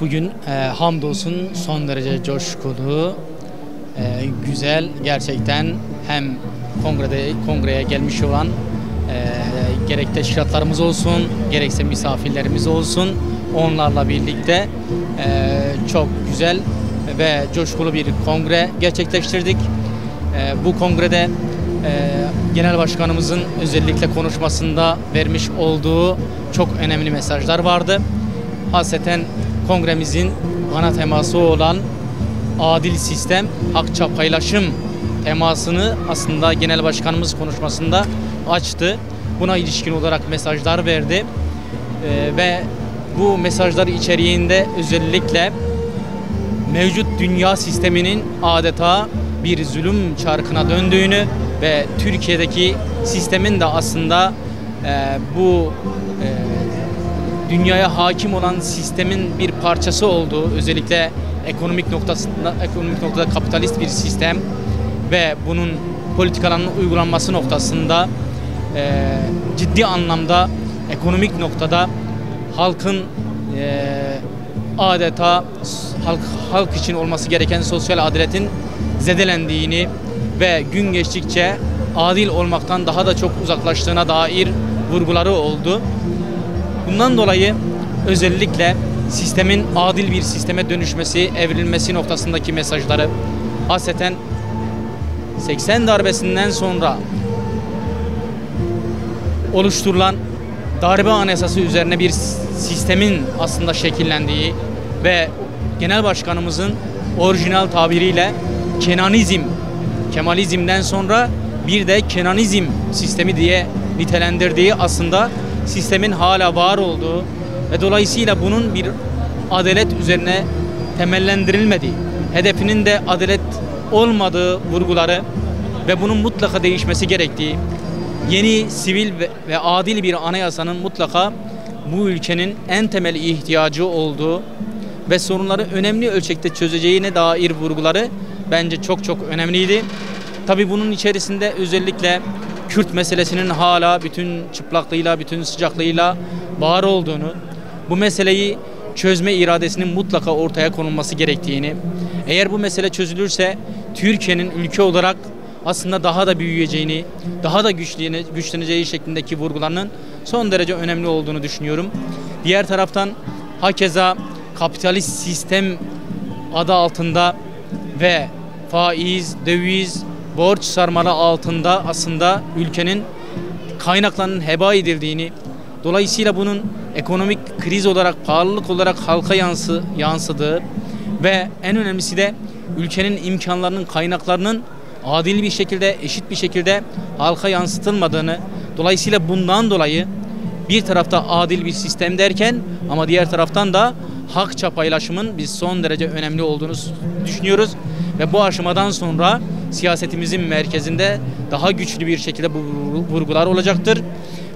Bugün hamdolsun son derece coşkulu, güzel, gerçekten hem kongreye gelmiş olan gerek teşkilatlarımız olsun, gerekse misafirlerimiz olsun, onlarla birlikte çok güzel ve coşkulu bir kongre gerçekleştirdik. Bu kongrede Genel Başkanımızın özellikle konuşmasında vermiş olduğu çok önemli mesajlar vardı. Hasreten kongremizin ana teması olan adil sistem, hakça paylaşım temasını aslında Genel Başkanımız konuşmasında açtı. Buna ilişkin olarak mesajlar verdi ve bu mesajlar içeriğinde özellikle mevcut dünya sisteminin adeta bir zulüm çarkına döndüğünü ve Türkiye'deki sistemin de aslında bu dünyaya hakim olan sistemin bir parçası olduğu, özellikle ekonomik noktada kapitalist bir sistem ve bunun politikalarının uygulanması noktasında ciddi anlamda ekonomik noktada halkın adeta halk için olması gereken sosyal adaletin zedelendiğini ve gün geçtikçe adil olmaktan daha da çok uzaklaştığına dair vurguları oldu. Bundan dolayı özellikle sistemin adil bir sisteme dönüşmesi, evrilmesi noktasındaki mesajları hasreten 80 darbesinden sonra oluşturulan darbe anayasası üzerine bir sistemin aslında şekillendiği ve Genel Başkanımızın orijinal tabiriyle Kenanizm, Kemalizm'den sonra bir de Kenanizm sistemi diye nitelendirdiği aslında sistemin hala var olduğu ve dolayısıyla bunun bir adalet üzerine temellendirilmediği, hedefinin de adalet olmadığı vurguları ve bunun mutlaka değişmesi gerektiği, yeni sivil ve adil bir anayasanın mutlaka bu ülkenin en temel ihtiyacı olduğu ve sorunları önemli ölçekte çözeceğine dair vurguları bence çok çok önemliydi. Tabii bunun içerisinde özellikle Kürt meselesinin hala bütün çıplaklığıyla, bütün sıcaklığıyla var olduğunu, bu meseleyi çözme iradesinin mutlaka ortaya konulması gerektiğini, eğer bu mesele çözülürse Türkiye'nin ülke olarak aslında daha da büyüyeceğini, daha da güçleneceği şeklindeki vurgularının son derece önemli olduğunu düşünüyorum. Diğer taraftan hakeza kapitalist sistem adı altında ve faiz, döviz, borç sarmalı altında aslında ülkenin kaynaklarının heba edildiğini, dolayısıyla bunun ekonomik kriz olarak, pahalılık olarak halka yansıdığı ve en önemlisi de ülkenin imkanlarının, kaynaklarının adil bir şekilde, eşit bir şekilde halka yansıtılmadığını, dolayısıyla bundan dolayı bir tarafta adil bir sistem derken ama diğer taraftan da hakça paylaşımın biz son derece önemli olduğunu düşünüyoruz ve bu aşamadan sonra siyasetimizin merkezinde daha güçlü bir şekilde bu vurgular olacaktır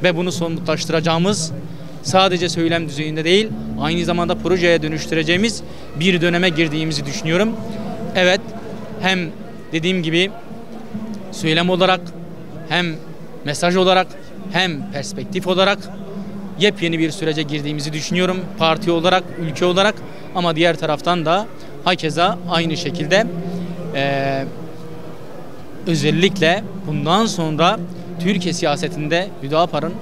ve bunu somutlaştıracağımız sadece söylem düzeyinde değil, aynı zamanda projeye dönüştüreceğimiz bir döneme girdiğimizi düşünüyorum. Evet, hem dediğim gibi söylem olarak, hem mesaj olarak, hem perspektif olarak yepyeni bir sürece girdiğimizi düşünüyorum. Parti olarak, ülke olarak ama diğer taraftan da hakeza aynı şekilde özellikle bundan sonra Türkiye siyasetinde Hüdapar'ın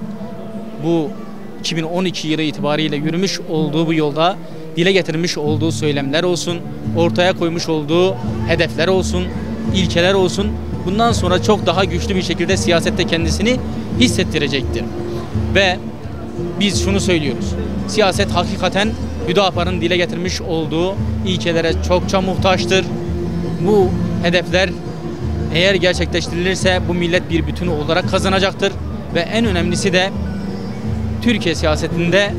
bu 2012 yılı itibariyle yürümüş olduğu bu yolda dile getirmiş olduğu söylemler olsun, ortaya koymuş olduğu hedefler olsun, ilkeler olsun, bundan sonra çok daha güçlü bir şekilde siyasette kendisini hissettirecektir. Ve biz şunu söylüyoruz, siyaset hakikaten Hüdapar'ın dile getirmiş olduğu ilkelere çokça muhtaçtır. Bu hedefler eğer gerçekleştirilirse bu millet bir bütün olarak kazanacaktır ve en önemlisi de Türkiye siyasetinde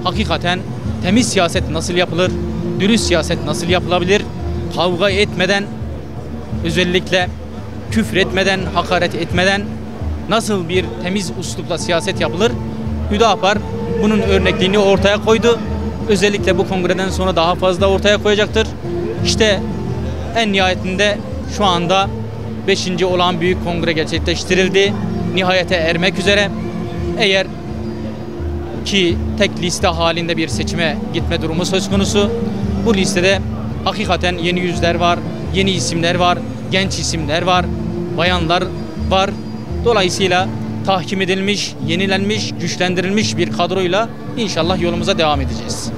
hakikaten temiz siyaset nasıl yapılır, dürüst siyaset nasıl yapılabilir, kavga etmeden, özellikle küfür etmeden, hakaret etmeden nasıl bir temiz üslupla siyaset yapılır? Hüdapar bunun örnekliğini ortaya koydu özellikle bu kongreden sonra daha fazla ortaya koyacaktır. İşte en nihayetinde şu anda 5. olağan büyük kongre gerçekleştirildi. Nihayete ermek üzere. Eğer ki tek liste halinde bir seçime gitme durumu söz konusu. Bu listede hakikaten yeni yüzler var, yeni isimler var, genç isimler var, bayanlar var. Dolayısıyla tahkim edilmiş, yenilenmiş, güçlendirilmiş bir kadroyla inşallah yolumuza devam edeceğiz.